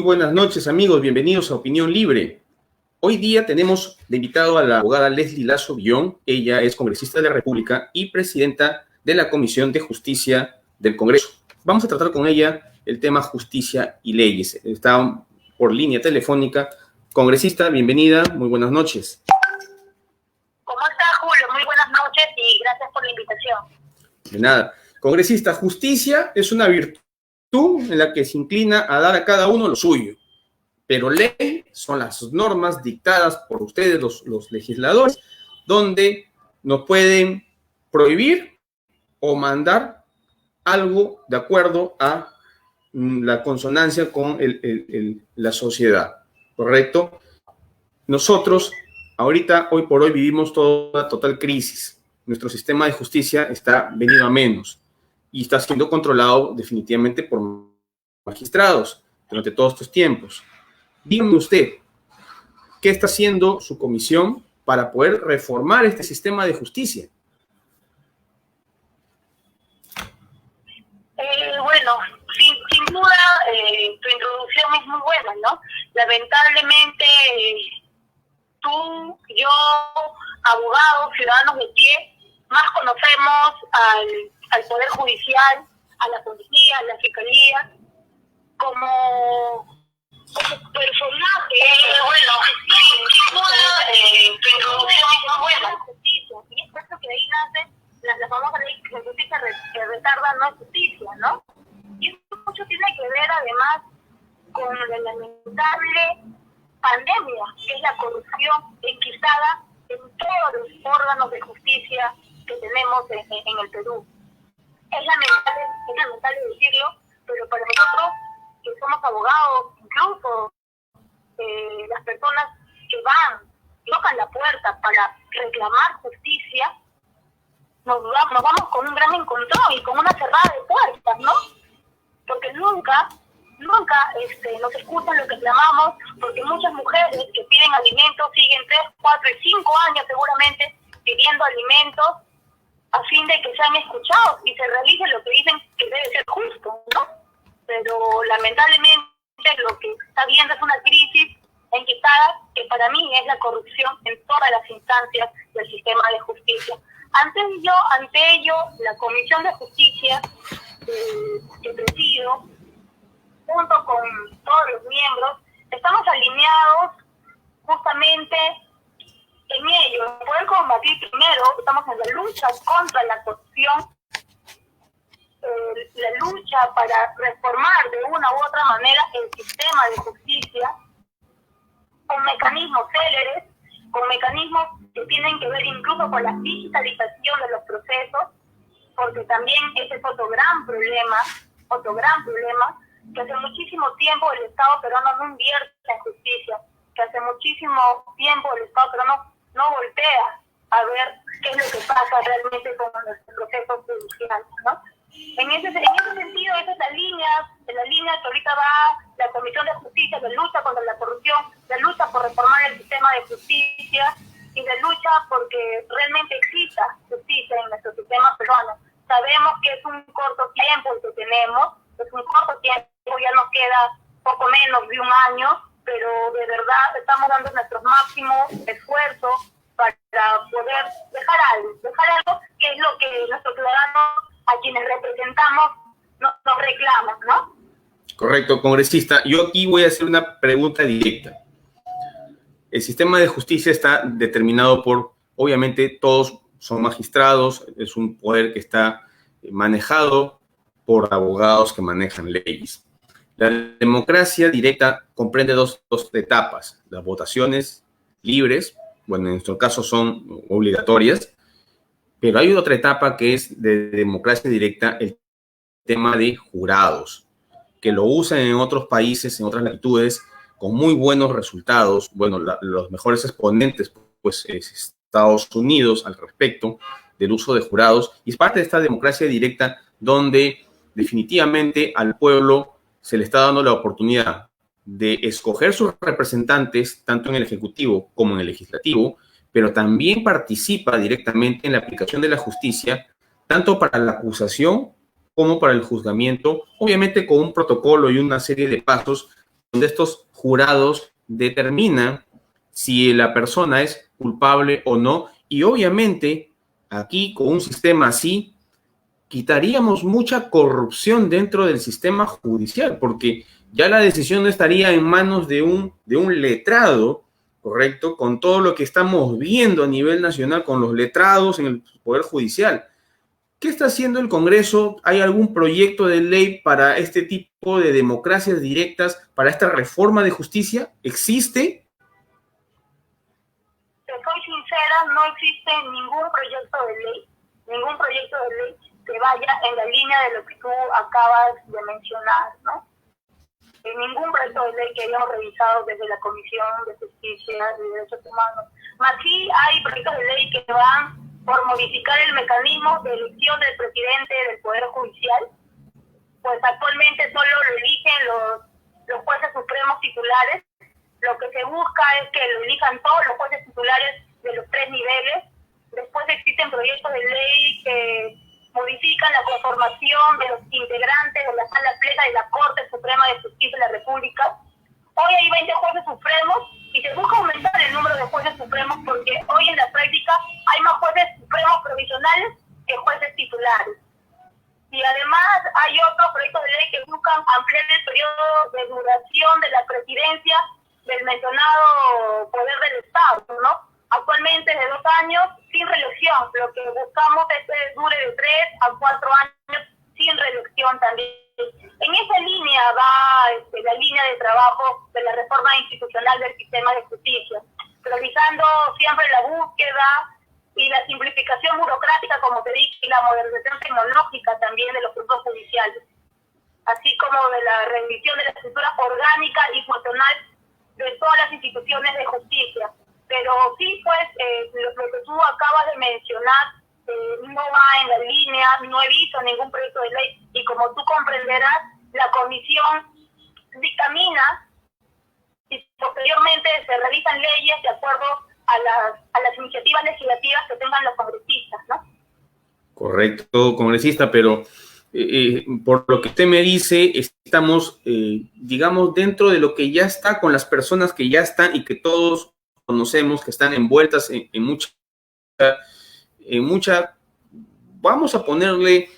buenas noches, amigos. Bienvenidos a Opinión Libre. Hoy día tenemos de invitado a la abogada Leslie Lazo Villón. Ella es congresista de la República y presidenta de la Comisión de Justicia del Congreso. Vamos a tratar con ella el tema justicia y leyes. Está por línea telefónica. Congresista, bienvenida. Muy buenas noches. ¿Cómo está, Julio? Muy buenas noches y gracias por la invitación. De nada. Congresista, justicia es una virtud en la que se inclina a dar a cada uno lo suyo. Pero ley son las normas dictadas por ustedes, los legisladores, donde nos pueden prohibir o mandar algo de acuerdo a la consonancia con la sociedad, ¿correcto? Nosotros, ahorita, hoy por hoy, vivimos toda total crisis. Nuestro sistema de justicia está venido a menos y está siendo controlado definitivamente por magistrados durante todos estos tiempos. Dígame usted, ¿qué está haciendo su comisión para poder reformar este sistema de justicia? Bueno, sin duda, tu introducción es muy buena, ¿no? Lamentablemente, tú, yo, abogados, ciudadanos de pie, más conocemos al Poder Judicial, a la policía, a la fiscalía, como personaje. Bueno, sin duda, tu introducción es muy buena. Justicia, y es por eso que de ahí nace la famosa ley de justicia que retarda no es justicia, ¿no? Y esto mucho tiene que ver, además, con la lamentable pandemia, que es la corrupción enquistada en todos los órganos de justicia que tenemos en el Perú. Es lamentable decirlo, pero para nosotros, que somos abogados, incluso las personas que tocan la puerta para reclamar justicia, nos vamos con un gran encontrón y con una cerrada de puertas, ¿no? Porque nunca nos escuchan lo que clamamos, porque muchas mujeres que piden alimentos siguen 3, 4 y 5 años seguramente pidiendo alimentos a fin de que sean escuchados y se realice lo que dicen que debe ser justo, ¿no? Pero lamentablemente lo que está viendo es una crisis enquistada que para mí es la corrupción en todas las instancias del sistema de justicia. Ante ello, la Comisión de Justicia que presido, junto con todos los miembros, estamos alineados justamente en ello, en poder combatir primero, estamos en la lucha contra la corrupción, la lucha para reformar de una u otra manera el sistema de justicia, con mecanismos céleres, con mecanismos que tienen que ver incluso con la digitalización de los procesos, porque también ese es otro gran problema, que hace muchísimo tiempo el Estado peruano no invierte en justicia, que hace muchísimo tiempo el Estado peruano no voltea a ver qué es lo que pasa realmente con nuestros procesos judiciales, ¿no? En ese sentido, esa es la línea que ahorita va la Comisión de Justicia, de lucha contra la corrupción, de lucha por reformar el sistema de justicia y de lucha porque realmente exista justicia en nuestro sistema peruano. Sabemos que es un corto tiempo el que tenemos, ya nos queda poco menos de un año, pero de verdad estamos dando nuestros máximos esfuerzos para poder dejar algo que es lo que nuestros ciudadanos, a quienes representamos, nos reclaman, ¿no? Correcto, congresista. Yo aquí voy a hacer una pregunta directa. El sistema de justicia está determinado por, obviamente, todos son magistrados, es un poder que está manejado por abogados que manejan leyes. La democracia directa comprende dos etapas, las votaciones libres, bueno, en nuestro caso son obligatorias, pero hay otra etapa que es de democracia directa, el tema de jurados, que lo usan en otros países, en otras latitudes, con muy buenos resultados. Bueno, los mejores exponentes, pues, es Estados Unidos al respecto del uso de jurados, y es parte de esta democracia directa donde definitivamente al pueblo se le está dando la oportunidad de escoger sus representantes, tanto en el Ejecutivo como en el Legislativo, pero también participa directamente en la aplicación de la justicia, tanto para la acusación como para el juzgamiento, obviamente con un protocolo y una serie de pasos donde estos jurados determinan si la persona es culpable o no. Y obviamente, aquí con un sistema así, quitaríamos mucha corrupción dentro del sistema judicial, porque ya la decisión no estaría en manos de un letrado, ¿correcto? Con todo lo que estamos viendo a nivel nacional con los letrados en el Poder Judicial. ¿Qué está haciendo el Congreso? ¿Hay algún proyecto de ley para este tipo de democracias directas, para esta reforma de justicia? ¿Existe? Te soy sincera, no existe ningún proyecto de ley que vaya en la línea de lo que tú acabas de mencionar, ¿no? En ningún proyecto de ley que hayamos revisado desde la Comisión de Justicia y Derechos Humanos. Más sí hay proyectos de ley que van por modificar el mecanismo de elección del presidente del Poder Judicial, pues actualmente solo lo eligen los jueces supremos titulares. Lo que se busca es que lo elijan todos los jueces titulares de los 3 niveles. Después existen proyectos de ley que modifican la conformación de los integrantes de la Sala Plena de la Corte Suprema de Justicia de la República. Hoy hay 20 jueces supremos y se busca aumentar el número de jueces supremos porque hoy en la práctica hay más jueces supremos provisionales que jueces titulares. Y además hay otros proyectos de ley que buscan ampliar el periodo de duración de la presidencia del mencionado poder del Estado, ¿no? Actualmente es de 2 años sin reelección. Lo que buscamos es que dure de 3 a 4 años sin reelección también. En esa línea va la línea de trabajo de la reforma institucional del sistema de justicia, priorizando siempre la búsqueda y la simplificación burocrática, como te dije, y la modernización tecnológica también de los procesos judiciales, así como de la revisión de la estructura orgánica y funcional de todas las instituciones de justicia. Pero sí, pues, lo que tú acabas de mencionar no va en la línea, no he visto ningún proyecto de ley, y como tú comprenderás, la comisión dictamina y posteriormente se realizan leyes de acuerdo a las iniciativas legislativas que tengan los congresistas, ¿no? Correcto, congresista, pero por lo que usted me dice, estamos, digamos, dentro de lo que ya está con las personas que ya están y que todos conocemos, que están envueltas en mucha, vamos a ponerle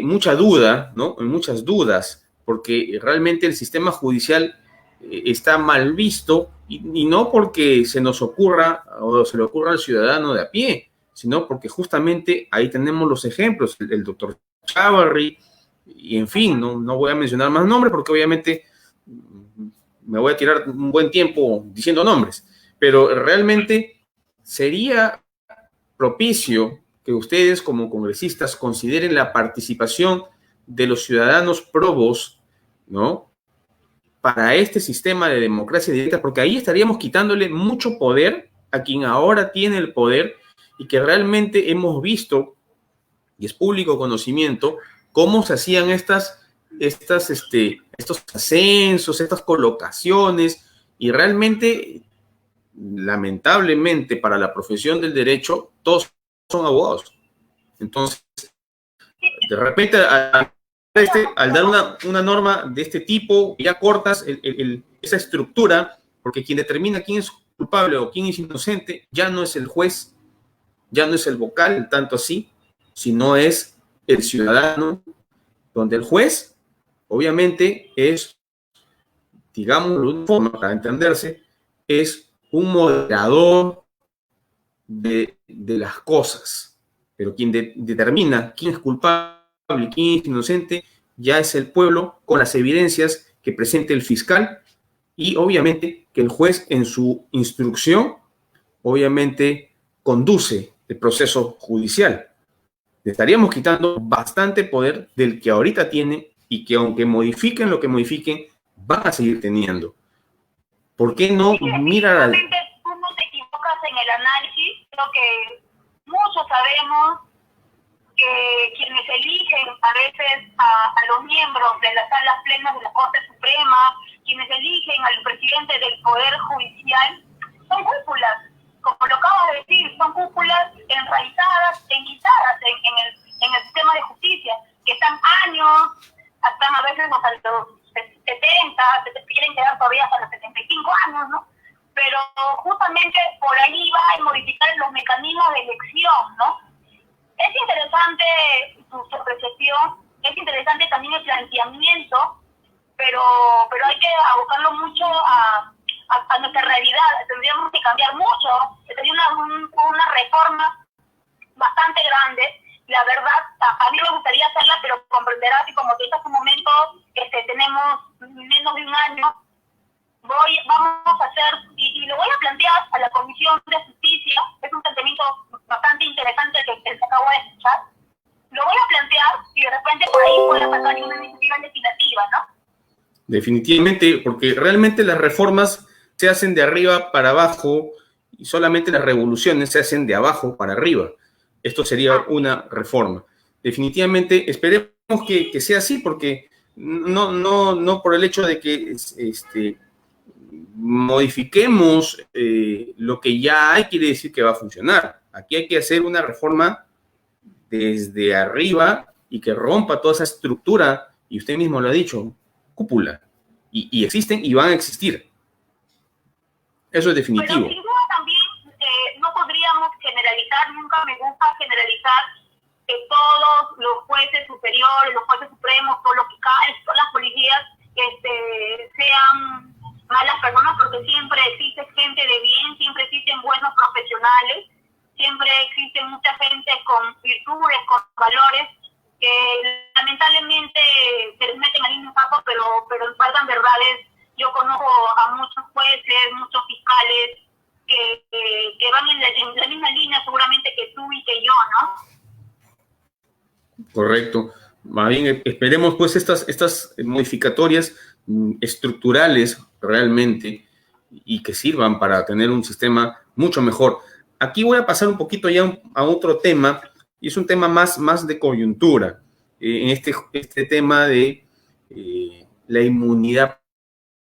mucha duda, ¿no? En muchas dudas, porque realmente el sistema judicial está mal visto y no porque se nos ocurra o se le ocurra al ciudadano de a pie, sino porque justamente ahí tenemos los ejemplos, el doctor Chávarri, y en fin, no voy a mencionar más nombres porque obviamente me voy a tirar un buen tiempo diciendo nombres, pero realmente sería propicio que ustedes como congresistas consideren la participación de los ciudadanos probos, ¿no? Para este sistema de democracia directa, porque ahí estaríamos quitándole mucho poder a quien ahora tiene el poder y que realmente hemos visto, y es público conocimiento, cómo se hacían estos ascensos, estas colocaciones, y realmente, lamentablemente, para la profesión del derecho, todos son abogados. Entonces, de repente, al dar una norma de este tipo, ya cortas esa estructura, porque quien determina quién es culpable o quién es inocente ya no es el juez, ya no es el vocal, tanto así, sino es el ciudadano, donde el juez, obviamente, es, digamos, de una forma para entenderse, es un moderador de las cosas, pero quien determina quién es culpable, quién es inocente, ya es el pueblo con las evidencias que presente el fiscal y obviamente que el juez en su instrucción, obviamente, conduce el proceso judicial. Le estaríamos quitando bastante poder del que ahorita tiene y que aunque modifiquen lo que modifiquen, van a seguir teniendo. ¿Por qué no mirar al... Tú no te equivocas en el análisis, creo que muchos sabemos que quienes eligen a veces a los miembros de las salas plenas de la Corte Suprema, quienes eligen al presidente del Poder Judicial, son cúpulas, como lo acabas de decir, son cúpulas enraizadas, enquistadas en el sistema de justicia, que están años, hasta a veces hasta los 70, quieren quedar todavía hasta los 75 años, ¿no? Pero justamente por ahí va a modificar los mecanismos de elección, ¿no? Es interesante su apreciación, es interesante también el planteamiento, pero hay que abocarlo mucho a nuestra realidad. Tendríamos que cambiar mucho, sería una reforma bastante grande. La verdad, a mí me gustaría hacerla, pero comprenderás que como te dije hace un momento, tenemos menos de un año. Vamos a hacer, y lo voy a plantear a la Comisión de Justicia, es un planteamiento bastante interesante que se acabo de escuchar. Lo voy a plantear y de repente por ahí puede sacar una iniciativa legislativa, ¿no? Definitivamente, porque realmente las reformas se hacen de arriba para abajo y solamente las revoluciones se hacen de abajo para arriba. Esto sería una reforma. Definitivamente, esperemos que sea así, porque no por el hecho de que modifiquemos lo que ya hay, quiere decir que va a funcionar. Aquí hay que hacer una reforma desde arriba y que rompa toda esa estructura, y usted mismo lo ha dicho, cúpula. Y existen y van a existir. Eso es definitivo. Pero sin duda también no podríamos generalizar, nunca me gusta generalizar que todos los jueces superiores, los jueces supremos, todos los fiscales, todas las policías sean malas personas, porque siempre existe gente de bien, siempre existen buenos profesionales, siempre existe mucha gente con virtudes, con valores, que lamentablemente se les meten al mismo saco, pero faltan verdades. Yo conozco a muchos jueces, muchos fiscales que van en la misma línea seguramente que tú y que yo, ¿no? Correcto. Más bien, esperemos pues estas modificatorias estructurales realmente y que sirvan para tener un sistema mucho mejor. Aquí voy a pasar un poquito ya a otro tema, y es un tema más de coyuntura, en este tema de la inmunidad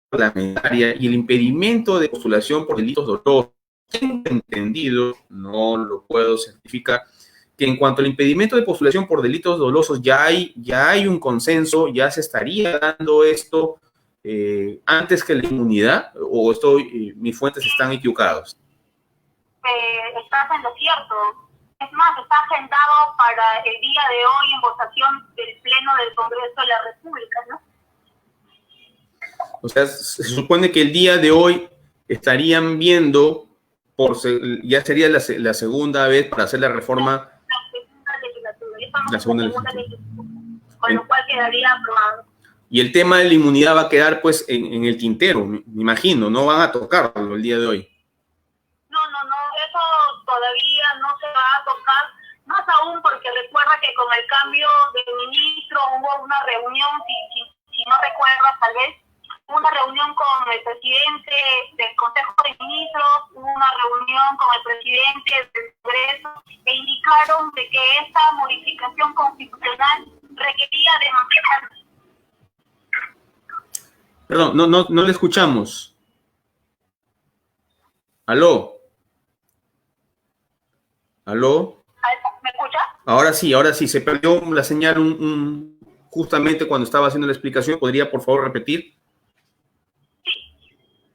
parlamentaria y el impedimento de postulación por delitos dolosos. Tengo entendido, no lo puedo certificar, que en cuanto al impedimento de postulación por delitos dolosos ya hay un consenso, ya se estaría dando esto antes que la inmunidad, o mis fuentes están equivocadas. Estás en lo cierto. Es más, está agendado para el día de hoy en votación del Pleno del Congreso de la República, ¿no? O sea, se supone que el día de hoy estarían viendo, ya sería la segunda vez para hacer la reforma. La segunda legislatura. Ya estamos en la segunda legislatura. Con lo cual quedaría aprobado. Y el tema de la inmunidad va a quedar pues en el tintero, me imagino, no van a tocarlo el día de hoy. No, eso todavía no se va a tocar, más aún porque recuerda que con el cambio de ministro hubo una reunión, si no recuerdas tal vez, una reunión con el presidente del Consejo de Ministros, una reunión con el presidente del Congreso, e indicaron de que esta modificación constitucional requería de mantener. Perdón, no le escuchamos. ¿Aló? ¿Me escucha? Ahora sí, se perdió la señal justamente cuando estaba haciendo la explicación. ¿Podría, por favor, repetir? Sí.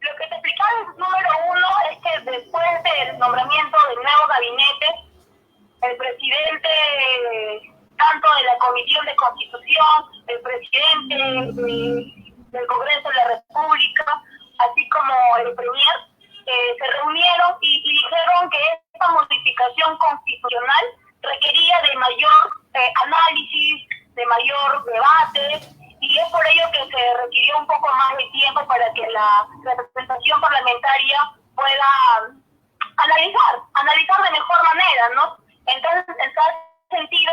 Lo que te explicaba, número uno, es que después del nombramiento del nuevo gabinete, el presidente tanto de la Comisión de Constitución, el presidente del Congreso de la República, así como el premier, se reunieron y dijeron que esta modificación constitucional requería de mayor análisis, de mayor debate, y es por ello que se requirió un poco más de tiempo para que la representación parlamentaria pueda analizar de mejor manera, ¿no? Entonces, en tal sentido,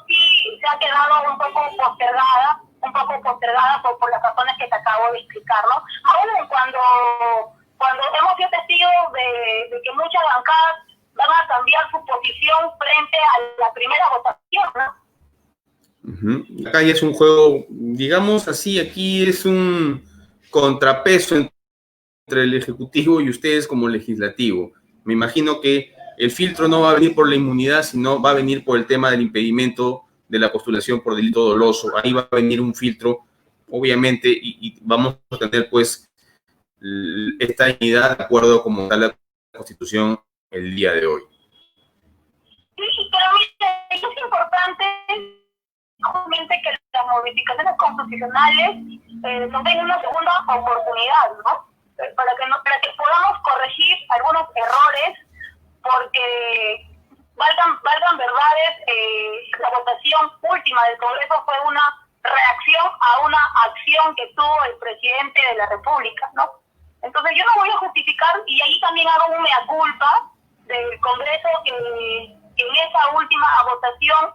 sí se ha quedado un poco postergada por las razones que te acabo de explicar, ¿no? Aún cuando hemos sido testigos de que muchas bancadas van a cambiar su posición frente a la primera votación, ¿no? Acá ya es un juego, digamos así, aquí es un contrapeso entre el Ejecutivo y ustedes como Legislativo. Me imagino que el filtro no va a venir por la inmunidad, sino va a venir por el tema del impedimento de la postulación por delito doloso. Ahí va a venir un filtro, obviamente, y vamos a tener pues esta inmunidad de acuerdo como está la Constitución el día de hoy. Sí, pero mire, es importante obviamente que las modificaciones constitucionales nos den una segunda oportunidad, ¿no? Para que podamos corregir algunos errores, porque valgan verdades, la votación última del Congreso fue una reacción a una acción que tuvo el presidente de la República, ¿no? Entonces yo no voy a justificar, y ahí también hago un mea culpa del Congreso que en esa última votación,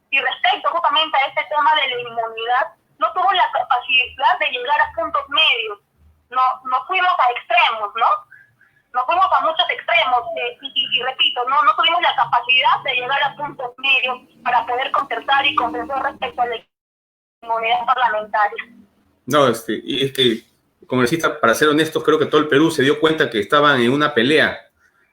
y respecto justamente a este tema de la inmunidad, no tuvo la capacidad de llegar a puntos medios. No fuimos a extremos, ¿no? Nos fuimos a muchos extremos, y repito, no tuvimos la capacidad de llegar a puntos medios para poder concertar y consensuar respecto a la inmunidad parlamentaria. No, y es que, congresista, para ser honestos, creo que todo el Perú se dio cuenta que estaban en una pelea,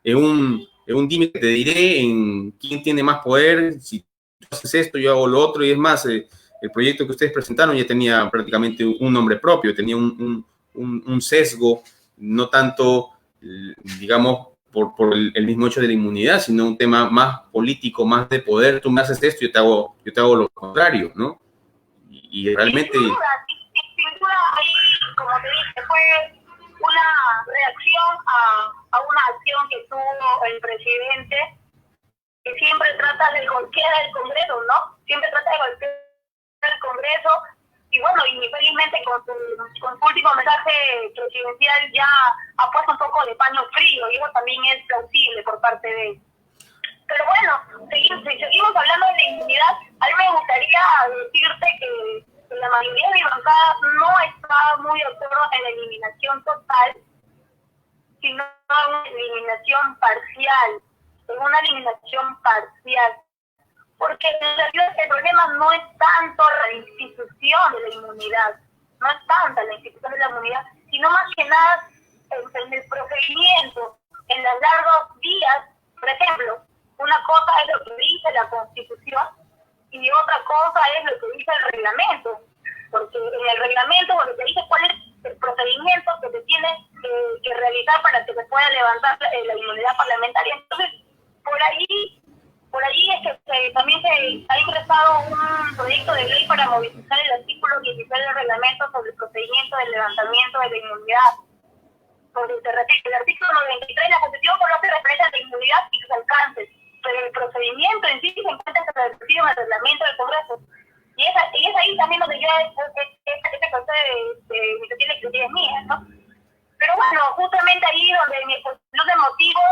en un dime que te diré, en quién tiene más poder, si tú haces esto, yo hago lo otro, y es más, el proyecto que ustedes presentaron ya tenía prácticamente un nombre propio, tenía un sesgo, no tanto, digamos, por el mismo hecho de la inmunidad, sino un tema más político, más de poder. Tú me haces esto, yo te hago lo contrario, ¿no? Y realmente... Sin duda, ahí, como te dije, fue una reacción a una acción que tuvo el presidente, que siempre trata de golpear al Congreso, ¿no? Siempre trata de golpear al Congreso, y bueno, infelizmente con su último mensaje presidencial ya ha puesto un poco de paño frío, y eso también es plausible por parte de él. Pero bueno, seguimos hablando de la inmunidad. A mí me gustaría decirte que la mayoría de mi bancada no está muy de acuerdo en la eliminación total, sino en una eliminación parcial, porque en realidad el problema no es tanto la institución de la inmunidad, no es tanta la institución de la inmunidad, sino más que nada en el procedimiento, en los largos días. Por ejemplo, una cosa es lo que dice la Constitución y otra cosa es lo que dice el reglamento, porque en el reglamento lo que dice cuál es el procedimiento que se tiene que realizar para que se pueda levantar la inmunidad parlamentaria. Entonces, por allí es que también se ha ingresado un proyecto de ley para modificar el artículo 16 del reglamento sobre el procedimiento de levantamiento de la inmunidad. El artículo 93 de la Constitución solo hace referencia a la inmunidad y sus alcances, pero el procedimiento en sí se encuentra establecido en el reglamento del Congreso. Y es ahí también donde yo este concepto de iniciativa de criterios mías, ¿no? Pero bueno, justamente ahí donde mi exposición de motivos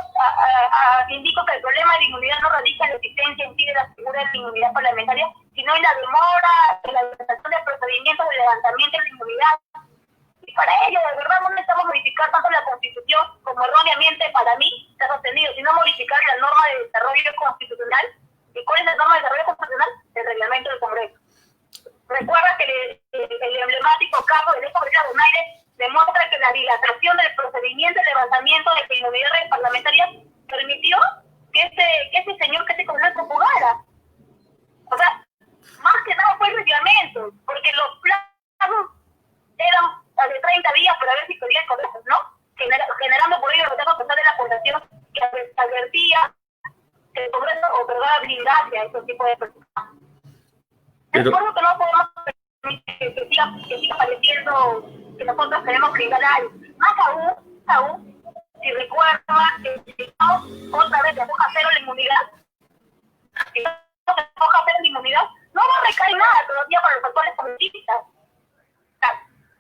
indico que el problema de la inmunidad no radica en la existencia en sí de la figura de la inmunidad parlamentaria, sino en la demora, en la implementación de procedimientos de levantamiento de la inmunidad. Y para ello, de verdad, no necesitamos modificar tanto la Constitución como erróneamente para mí se ha sostenido, sino modificar la norma de desarrollo constitucional. ¿Y cuál es la norma de desarrollo constitucional? El reglamento del Congreso. Recuerda que el emblemático caso del ex congresista Donaire demuestra que la dilatación del procedimiento de levantamiento de la inmunidad parlamentaria permitió que ese señor, que ese congreso jugara. O sea, más que nada fue el reglamento, porque los plazos eran de 30 días para ver si podía el Congreso, ¿no? Generando por ello retraso total de la población que advertía que el Congreso otorgaba blindaje a estos tipos de personas. Es por eso que no podemos permitir que siga pareciendo que nosotros queremos brindar algo. Más aún, si recuerda que estamos otra vez de foja cero la inmunidad, si estamos de foja cero la inmunidad, no va a recaer nada todavía para los actuales congresistas.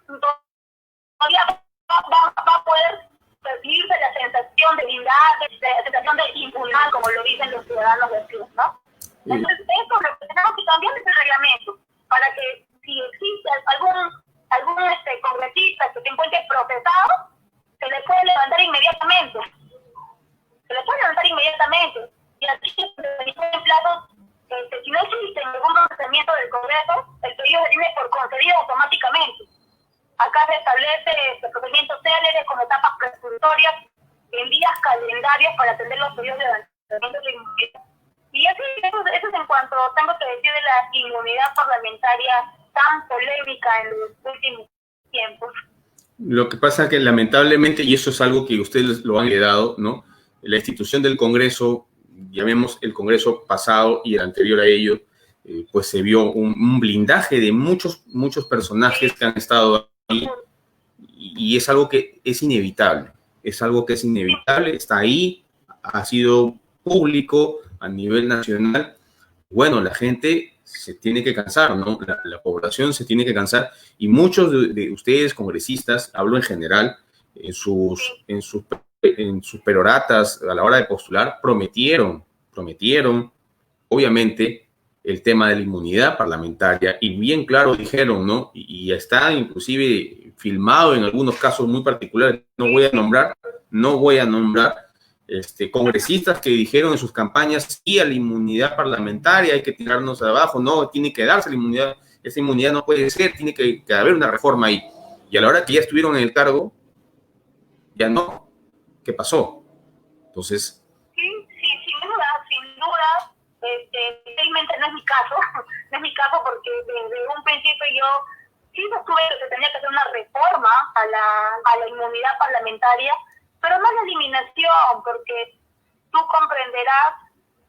Todavía va a poder percibirse la sensación de blindaje, la sensación de impunidad, como lo dicen los ciudadanos de Perú, ¿no? Entonces, esto lo que tenemos que cambiar es el reglamento, para que si existe algún congresista que se encuentre procesado, se le puede levantar inmediatamente. Y así, en plazos, si no existe ningún procesamiento del Congreso, el pedido se tiene por concedido automáticamente. Acá se establece procedimientos céleres con etapas prescriptorias en días calendarios para atender los pedidos de levantamiento de la inmunidad. Y así, eso es en cuanto tengo que decir de la inmunidad parlamentaria tan polémica en los últimos tiempos. Lo que pasa es que lamentablemente, y eso es algo que ustedes lo han heredado, ¿no? La institución del Congreso, llamemos el Congreso pasado y el anterior a ello, pues se vio un blindaje de muchos personajes que han estado ahí, y es algo que es inevitable, está ahí, ha sido público a nivel nacional. Bueno, la gente se tiene que cansar, ¿no? La población se tiene que cansar, y muchos de ustedes, congresistas, hablo en general, en sus peroratas a la hora de postular, prometieron, obviamente, el tema de la inmunidad parlamentaria, y bien claro dijeron, ¿no? Y está inclusive filmado en algunos casos muy particulares, no voy a nombrar, congresistas que dijeron en sus campañas: sí a la inmunidad parlamentaria, hay que tirarnos de abajo, no, tiene que darse la inmunidad, esa inmunidad no puede ser, tiene que haber una reforma ahí. Y a la hora que ya estuvieron en el cargo, ya no. ¿Qué pasó? Entonces... Sí, sí, sin duda, realmente no es mi caso, no es mi caso, porque desde un principio yo sí sostuve que se tenía que hacer una reforma a la inmunidad parlamentaria, pero no la eliminación, porque tú comprenderás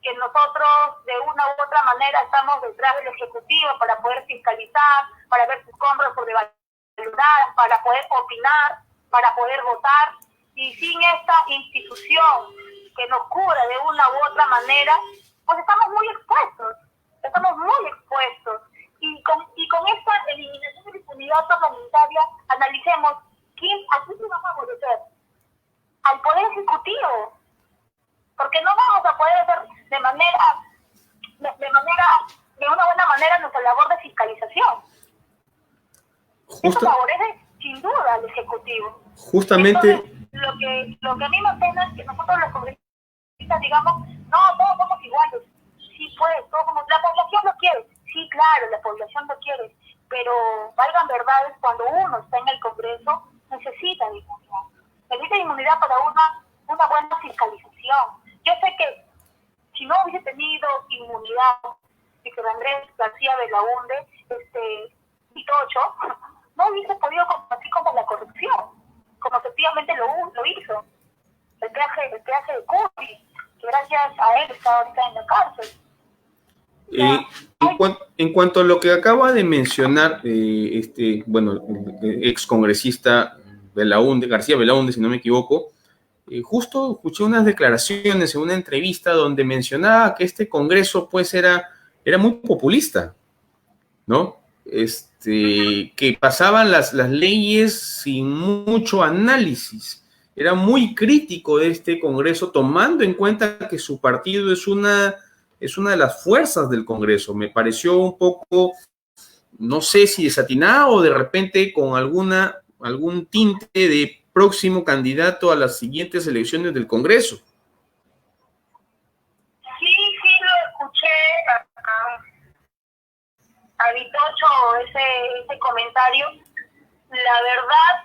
que nosotros de una u otra manera estamos detrás del Ejecutivo para poder fiscalizar, para ver sus compras sobrevaloradas, para poder opinar, para poder votar, y sin esta institución que nos cura de una u otra manera, pues estamos muy expuestos. Y con esta eliminación de la impunidad parlamentaria, analicemos a quién se va a favorecer: al Poder Ejecutivo, porque no vamos a poder hacer de una buena manera nuestra labor de fiscalización. Eso favorece sin duda al Ejecutivo. Justamente. Entonces, lo que a mí me apena es que nosotros los congresistas digamos: no, todos somos iguales. Sí, pues, la población lo quiere. Sí, claro, la población lo quiere. Pero, valgan verdades, cuando uno está en el Congreso, necesita inmunidad. Necesita inmunidad para una buena fiscalización. Yo sé que si no hubiese tenido inmunidad Víctor Andrés García Belaúnde, Vitocho, no hubiese podido combatir contra la corrupción, como efectivamente lo hizo. El peaje de Curry, que gracias a él está ahorita en la cárcel. En cuanto a lo que acaba de mencionar, el excongresista García Belaúnde, si no me equivoco, justo escuché unas declaraciones en una entrevista donde mencionaba que este Congreso pues era muy populista, ¿no? Que pasaban las leyes sin mucho análisis. Era muy crítico de este Congreso, tomando en cuenta que su partido es una de las fuerzas del Congreso. Me pareció un poco, no sé si desatinado o de repente con algún tinte de próximo candidato a las siguientes elecciones del Congreso. Sí, lo escuché a Vitocho ese comentario. La verdad,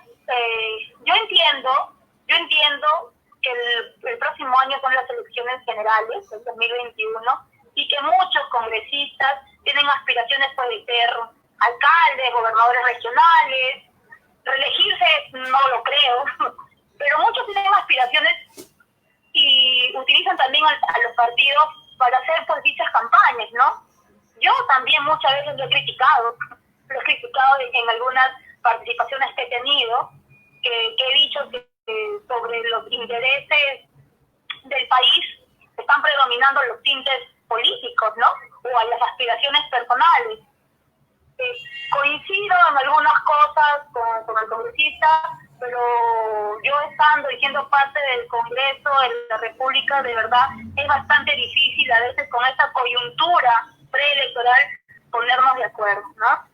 yo entiendo que el próximo año son las elecciones generales, el 2021, y que muchos congresistas tienen aspiraciones por ser alcaldes, gobernadores regionales. Reelegirse no lo creo, pero muchos tienen aspiraciones y utilizan también a los partidos para hacer pues dichas campañas, ¿no? Yo también muchas veces lo he criticado en algunas participaciones que he tenido, que he dicho que sobre los intereses del país están predominando los tintes políticos, ¿no? O a las aspiraciones personales. Coincido en algunas cosas con el congresista, pero yo estando y siendo parte del Congreso de la República, de verdad es bastante difícil a veces con esta coyuntura preelectoral ponernos de acuerdo, ¿no?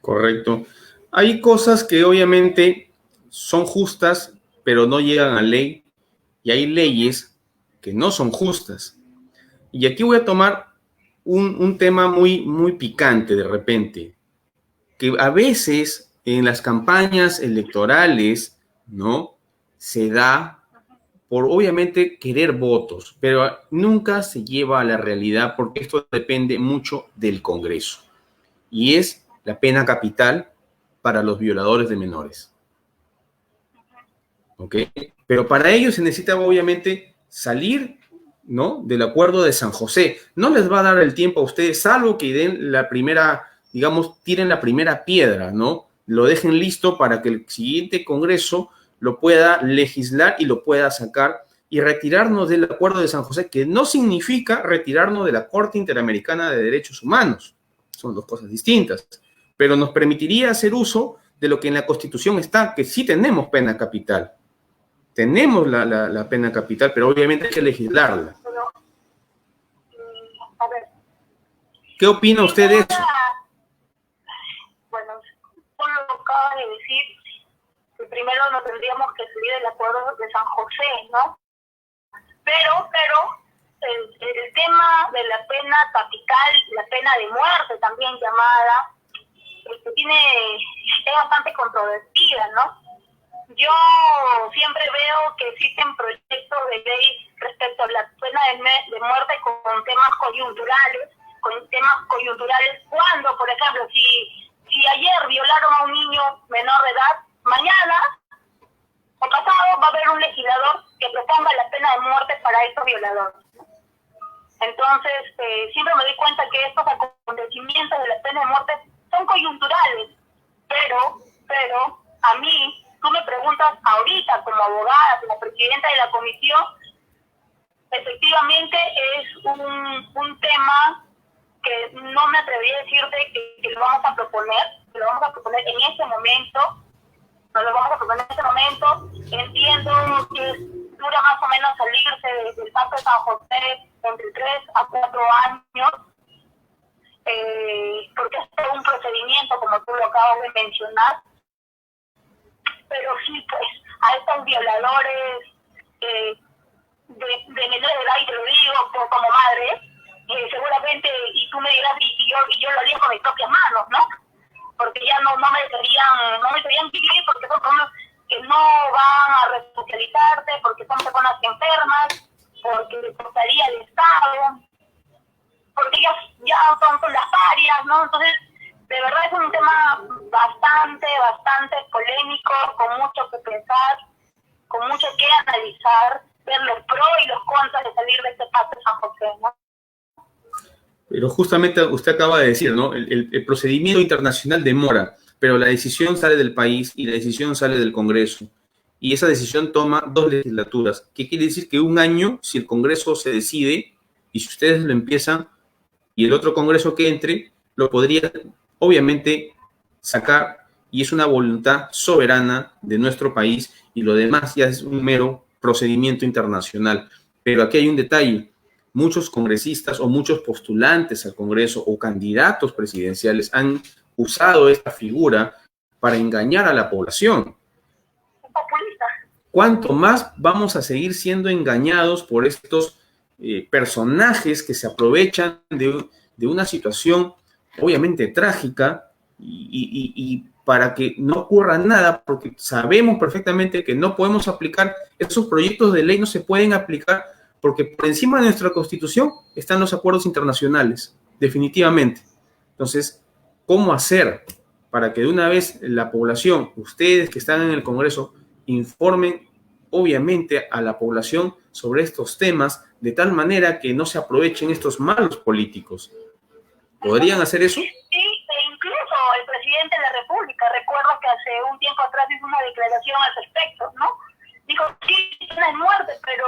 Correcto. Hay cosas que obviamente son justas, pero no llegan a ley, y hay leyes que no son justas. Y aquí voy a tomar un tema muy, muy picante de repente, que a veces en las campañas electorales, ¿no? Se da por obviamente querer votos, pero nunca se lleva a la realidad, porque esto depende mucho del Congreso. Y es la pena capital para los violadores de menores. ¿ok? Pero para ello se necesita obviamente salir, ¿no?, del acuerdo de San José. No les va a dar el tiempo a ustedes, salvo que den la primera, digamos, tiren la primera piedra, ¿no? Lo dejen listo para que el siguiente Congreso lo pueda legislar y lo pueda sacar y retirarnos del acuerdo de San José, que no significa retirarnos de la Corte Interamericana de Derechos Humanos. Son dos cosas distintas. Pero nos permitiría hacer uso de lo que en la Constitución está, que sí tenemos pena capital. Tenemos la pena capital, pero obviamente hay que legislarla. Pero, a ver, ¿Qué opina usted de eso? bueno, solo lo acabas de decir, que primero no tendríamos que salir del acuerdo de San José, ¿no? Pero el tema de la pena capital, la pena de muerte también llamada, es bastante controvertida, ¿no? Yo siempre veo que existen proyectos de ley respecto a la pena de muerte con temas coyunturales, cuando, por ejemplo, si ayer violaron a un niño menor de edad, mañana o pasado va a haber un legislador que proponga la pena de muerte para estos violadores. Entonces, siempre me doy cuenta que estos acontecimientos de la pena de muerte son coyunturales, pero a mí, tú me preguntas ahorita como abogada, como presidenta de la comisión, efectivamente es un tema que no me atrevería a decirte que lo vamos a proponer, en este momento, entiendo que dura más o menos salirse del Pacto de San José entre 3 a 4 años, porque es un procedimiento, como tú lo acabas de mencionar, pero sí, pues, a estos violadores de menor edad, y te lo digo como madre, seguramente, y tú me dirás, y yo lo haría con mis propias manos, ¿no? Porque ya no me querían vivir, porque son personas que no van a resocializarse, porque son personas enfermas, porque les costaría el Estado, porque ya son las parias, ¿no? Entonces, de verdad es un tema bastante polémico, con mucho que pensar, con mucho que analizar, ver los pros y los contras de salir de este pacto de San José, ¿no? Pero justamente usted acaba de decir, ¿no? El procedimiento internacional demora, pero la decisión sale del país y la decisión sale del Congreso. Y esa decisión toma 2 legislaturas. ¿Qué quiere decir? Que un año, si el Congreso se decide, y si ustedes lo empiezan, y el otro Congreso que entre, lo podría, obviamente, sacar, y es una voluntad soberana de nuestro país, y lo demás ya es un mero procedimiento internacional. Pero aquí hay un detalle. Muchos congresistas o muchos postulantes al Congreso o candidatos presidenciales han usado esta figura para engañar a la población. Populista. ¿Cuánto más vamos a seguir siendo engañados por estos personajes que se aprovechan de una situación obviamente trágica y para que no ocurra nada, porque sabemos perfectamente que no podemos aplicar, esos proyectos de ley no se pueden aplicar porque por encima de nuestra Constitución están los acuerdos internacionales, definitivamente. Entonces, ¿cómo hacer para que de una vez la población, ustedes que están en el Congreso, informen obviamente a la población sobre estos temas de tal manera que no se aprovechen estos malos políticos? ¿Podrían hacer eso? Sí, e incluso el presidente de la República, recuerdo que hace un tiempo atrás hizo una declaración al respecto, ¿no? Dijo, sí, pena de muerte, pero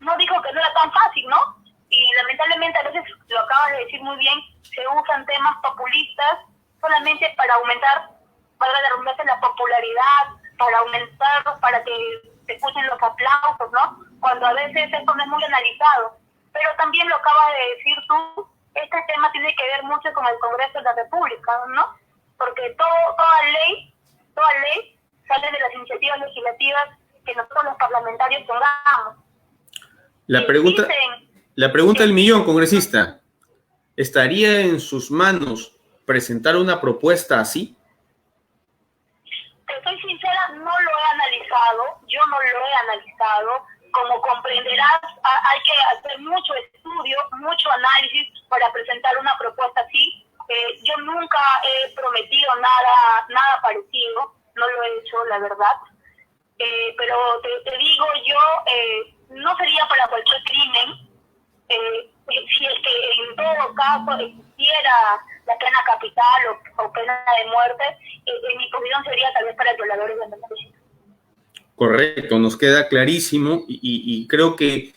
no dijo que no era tan fácil, ¿no? Y lamentablemente a veces, lo acabas de decir muy bien, se usan temas populistas solamente para aumentar, valga la redundancia, la popularidad, para aumentar, para que se escuchen los aplausos, ¿no? Cuando a veces esto no es muy analizado. Pero también lo acabas de decir tú, este tema tiene que ver mucho con el Congreso de la República, ¿no? Porque toda ley sale de las iniciativas legislativas que nosotros los parlamentarios tengamos. La pregunta del millón, congresista, ¿estaría en sus manos presentar una propuesta así? Te soy sincera, no lo he analizado, yo no lo he analizado. Como comprenderás, hay que hacer mucho estudio, mucho análisis para presentar una propuesta así. Yo nunca he prometido nada parecido, no lo he hecho, la verdad. pero te digo yo, no sería para cualquier crimen. Si es que en todo caso existiera la pena capital o pena de muerte, en mi opinión sería tal vez para violadores de menores. Correcto, nos queda clarísimo y creo que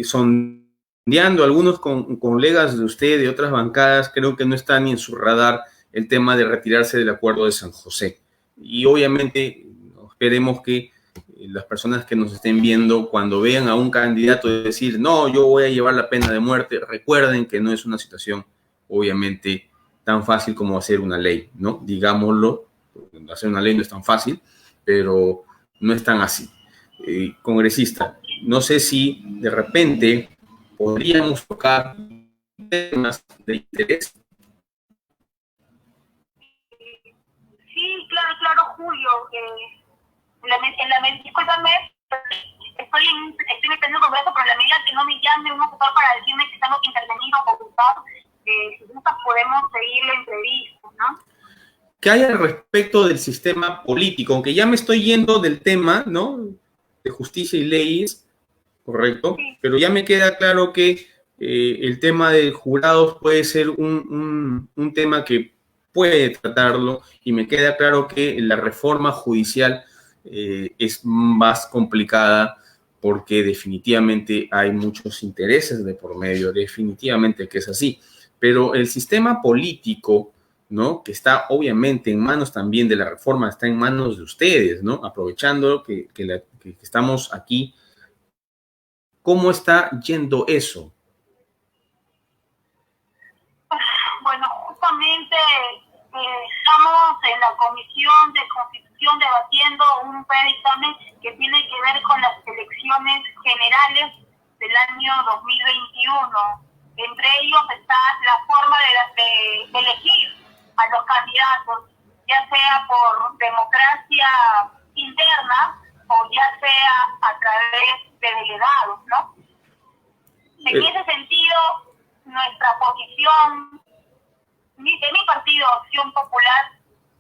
sondeando algunos colegas de usted de otras bancadas, creo que no está ni en su radar el tema de retirarse del Acuerdo de San José. Y obviamente esperemos que las personas que nos estén viendo, cuando vean a un candidato decir, no, yo voy a llevar la pena de muerte, recuerden que no es una situación, obviamente, tan fácil como hacer una ley, ¿no? Digámoslo, hacer una ley no es tan fácil, pero no es tan así. Congresista, no sé si de repente podríamos tocar temas de interés. Sí, claro, Julio. Discúlpame, estoy metiendo con eso, pero en la medida que no me llame un asesor para decirme que tengo que intervenir o consultar, si gustas podemos seguir la entrevista, ¿no? ¿Qué hay al respecto del sistema político? Aunque ya me estoy yendo del tema, ¿no? De justicia y leyes, correcto, sí. Pero ya me queda claro que el tema de jurados puede ser un tema que puede tratarlo, y me queda claro que la reforma judicial es más complicada porque definitivamente hay muchos intereses de por medio, definitivamente que es así. Pero el sistema político, ¿no? Que está obviamente en manos también de la reforma, está en manos de ustedes, ¿no? Aprovechando que estamos aquí, ¿cómo está yendo eso? Bueno, justamente estamos en la Comisión de Constitución debatiendo un dictamen que tiene que ver con las elecciones generales del año 2021. Entre ellos está la forma de elegir a los candidatos, ya sea por democracia interna o ya sea a través de delegados, ¿no? En ese sentido, nuestra posición de mi partido, Acción Popular,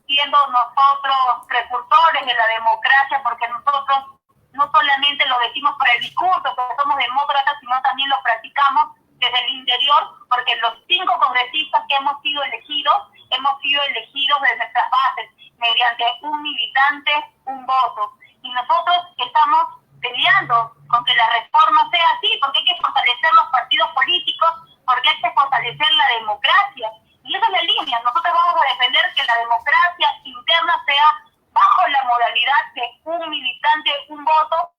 siendo nosotros precursores de la democracia, porque nosotros no solamente lo decimos por el discurso, porque somos demócratas, sino también lo practicamos desde el interior, porque los 5 congresistas que hemos sido elegidos desde nuestras bases, mediante un militante, un voto. Y nosotros estamos peleando con que la reforma sea así, porque hay que fortalecer los partidos políticos, porque hay que fortalecer la democracia. Y esa es la línea. Nosotros vamos a defender que la democracia interna sea bajo la modalidad de un militante, un voto,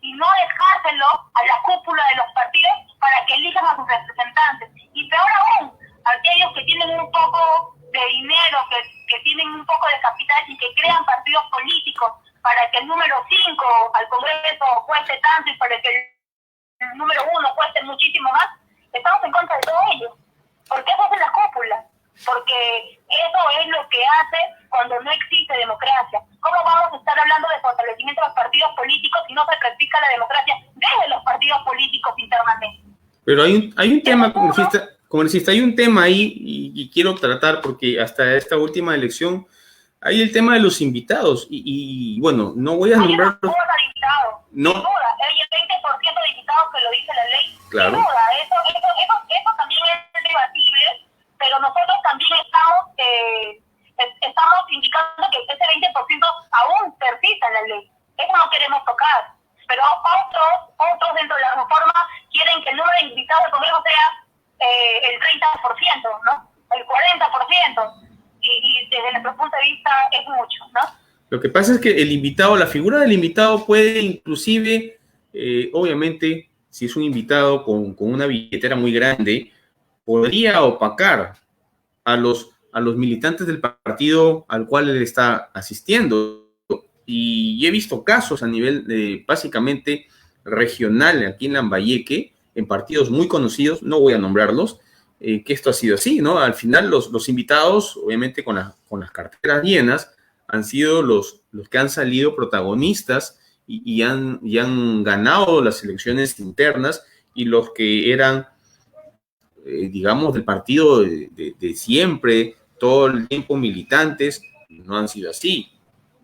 y no dejárselo a la cúpula de los partidos para que elijan a sus representantes. Y peor aún, aquellos que tienen un poco de dinero, que tienen un poco de capital y que crean partidos políticos para que el número 5 al Congreso cueste tanto y para que el número 1 cueste muchísimo más, estamos en contra de todo ello. Porque eso hace la cúpula. Porque eso es lo que hace cuando no existe democracia. ¿Cómo vamos a estar hablando de fortalecimiento de los partidos políticos si no se practica la democracia desde los partidos políticos internamente? Pero hay un tema, congresista, hay un tema ahí y quiero tratar, porque hasta esta última elección hay el tema de los invitados y bueno, no voy a nombrar... Hay una cuota de invitados, no. Sin duda, hay el 20% de invitados que lo dice la ley. Claro. Sin duda, eso también es debatible, pero nosotros también estamos indicando que ese 20% aún persiste en la ley. Eso no queremos tocar. Pero otros dentro de la reforma quieren que el número de invitados del Congreso sea el 30%, ¿no? El 40%. Y desde nuestro punto de vista es mucho, ¿no? Lo que pasa es que el invitado, la figura del invitado puede inclusive, obviamente, si es un invitado con una billetera muy grande, podría opacar a los militantes del partido al cual él está asistiendo. Y he visto casos a nivel básicamente regional aquí en Lambayeque, en partidos muy conocidos, no voy a nombrarlos, que esto ha sido así, ¿no? Al final los invitados, obviamente con las carteras llenas, han sido los que han salido protagonistas y han ganado las elecciones internas, y los que eran, digamos, del partido de siempre, todo el tiempo militantes, no han sido así,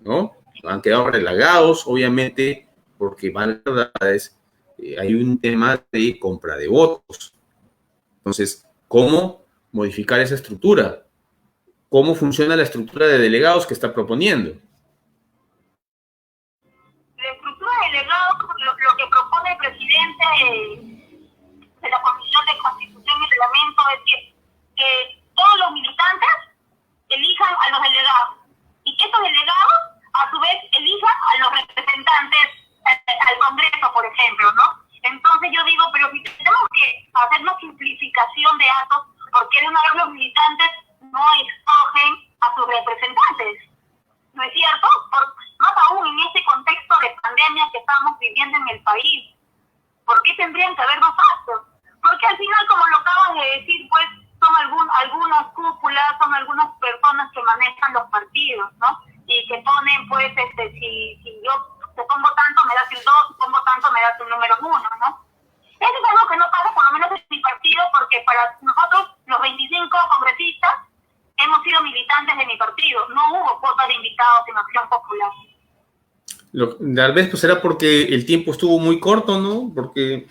¿no? han quedado rezagados, obviamente, porque van a verdades, hay un tema de compra de votos. Entonces, ¿cómo modificar esa estructura? ¿Cómo funciona la estructura de delegados que está proponiendo? La estructura de delegados, lo que propone el presidente de la Comisión de Constitución y Reglamento es que todos los militantes elijan a los delegados y que estos delegados a su vez elijan a los representantes al Congreso, por ejemplo, ¿no? Entonces yo digo, pero si tenemos que hacer una simplificación de actos, ¿por qué una vez los militantes no escogen a sus representantes? ¿No es cierto? Más aún en este contexto de pandemia que estamos viviendo en el país. ¿Por qué tendrían que haber más actos? Porque al final, como lo acabas de decir, pues son algunas cúpulas, son algunas personas que manejan los partidos, ¿no? Y que ponen, pues, si yo te pongo tanto, me das el 2, si pongo tanto, me das el número 1, ¿no? Eso es algo que no pasa, por lo menos en mi partido, porque para nosotros, los 25 congresistas, hemos sido militantes de mi partido. No hubo cuota de invitados en Acción Popular. Tal vez pues será porque el tiempo estuvo muy corto, ¿no? Porque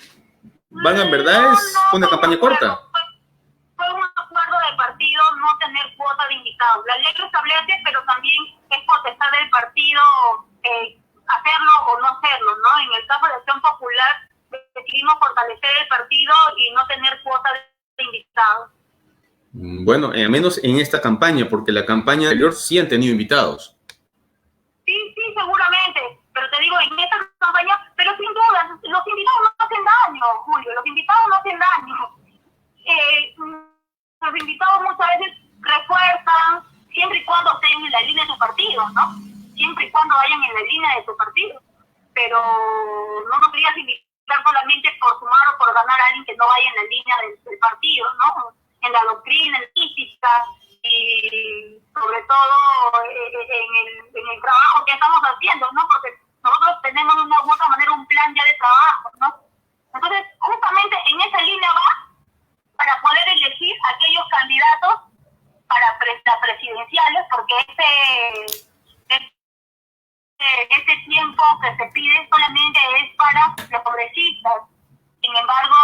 van en verdad fue una campaña corta. Fue un acuerdo del partido no tener cuota de invitados. La ley lo establece, pero también es potestad del partido hacerlo o no hacerlo, ¿no? En el caso de Acción Popular decidimos fortalecer el partido y no tener cuota de invitados. Bueno, al menos en esta campaña, porque la campaña anterior sí han tenido invitados. Sí, seguramente, pero te digo, en esta campaña, pero sin duda, los invitados no hacen daño, Julio, los invitados no hacen daño. Los invitados muchas veces refuerzan, siempre y cuando estén en la línea de su partido, ¿no? Siempre y cuando vayan en la línea de su partido. Pero no nos querías invitar solamente por sumar o por ganar a alguien que no vaya en la línea del partido, ¿no? En la doctrina, en la física y sobre todo en el trabajo que estamos haciendo, ¿no? Porque nosotros tenemos de una u otra manera un plan ya de trabajo, ¿no? Entonces, justamente en esa línea va para poder elegir aquellos candidatos para las presidenciales, porque ese tiempo que se pide solamente es para los congresistas. Sin embargo,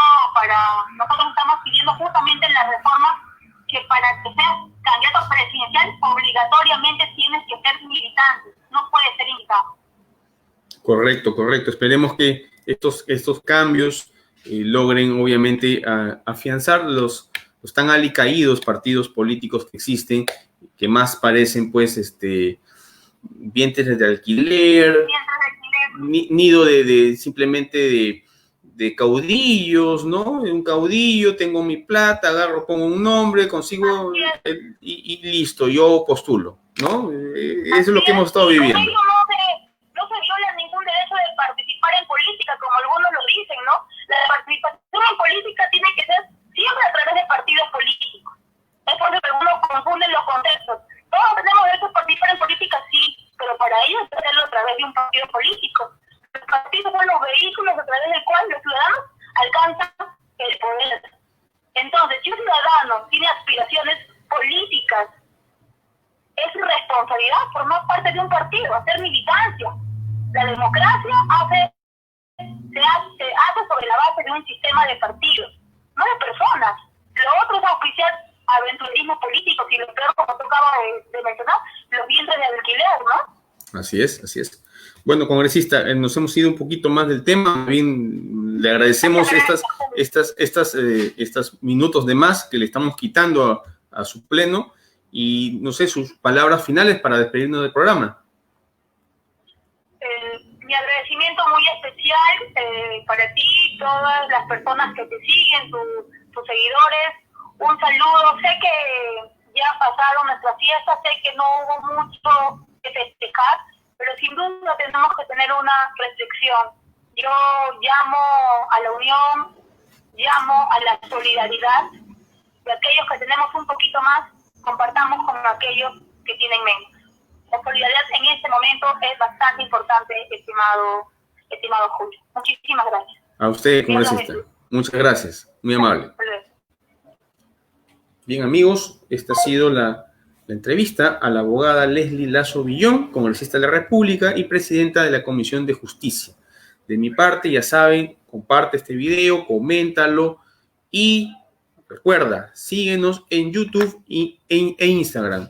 nosotros estamos pidiendo justamente en la reforma que para que seas candidato presidencial obligatoriamente tienes que ser militante, no puedes ser invitado. Correcto. Esperemos que estos cambios logren obviamente afianzar los tan alicaídos partidos políticos que existen, que más parecen pues vientres de alquiler, nido de simplemente de caudillos, ¿no? Un caudillo, tengo mi plata, agarro, pongo un nombre, consigo y listo, yo postulo, ¿no? Eso es lo que hemos estado viviendo. No se viola ningún derecho de participar en política, como algunos lo dicen, ¿no? La participación en política tiene que ser siempre a través de partidos políticos. Es por eso que algunos confunden los conceptos. Todos tenemos derecho a participar en política, sí, pero para ello hay que hacerlo a través de un partido político. Los partidos son los vehículos a través del cual los ciudadanos alcanzan el poder. Entonces, si un ciudadano tiene aspiraciones políticas, es su responsabilidad formar parte de un partido, hacer militancia. La democracia se hace sobre la base de un sistema de partidos, no de personas. Lo otro es auspiciar aventurismo político, y lo peor, como tú acabas de mencionar, los vientres de alquiler, ¿no? Así es. Bueno, congresista, nos hemos ido un poquito más del tema. Bien, le agradecemos estos minutos de más que le estamos quitando a su pleno y, no sé, sus palabras finales para despedirnos del programa. Mi agradecimiento muy especial para ti, todas las personas que te siguen, tus seguidores. Un saludo. Sé que ya pasaron nuestras fiestas, sé que no hubo mucho que festejar, pero sin duda tenemos que tener una reflexión. Yo llamo a la unión, llamo a la solidaridad, y aquellos que tenemos un poquito más, compartamos con aquellos que tienen menos. La solidaridad en este momento es bastante importante, estimado Julio. Muchísimas gracias. A usted, congresista. Muchas gracias. Muy amable. Bien, amigos, esta ha sido la la entrevista a la abogada Leslie Lazo Villón, congresista de la República y presidenta de la Comisión de Justicia. De mi parte, ya saben, comparte este video, coméntalo y recuerda, síguenos en YouTube e Instagram.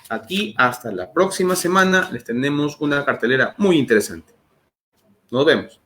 Aquí hasta la próxima semana les tenemos una cartelera muy interesante. Nos vemos.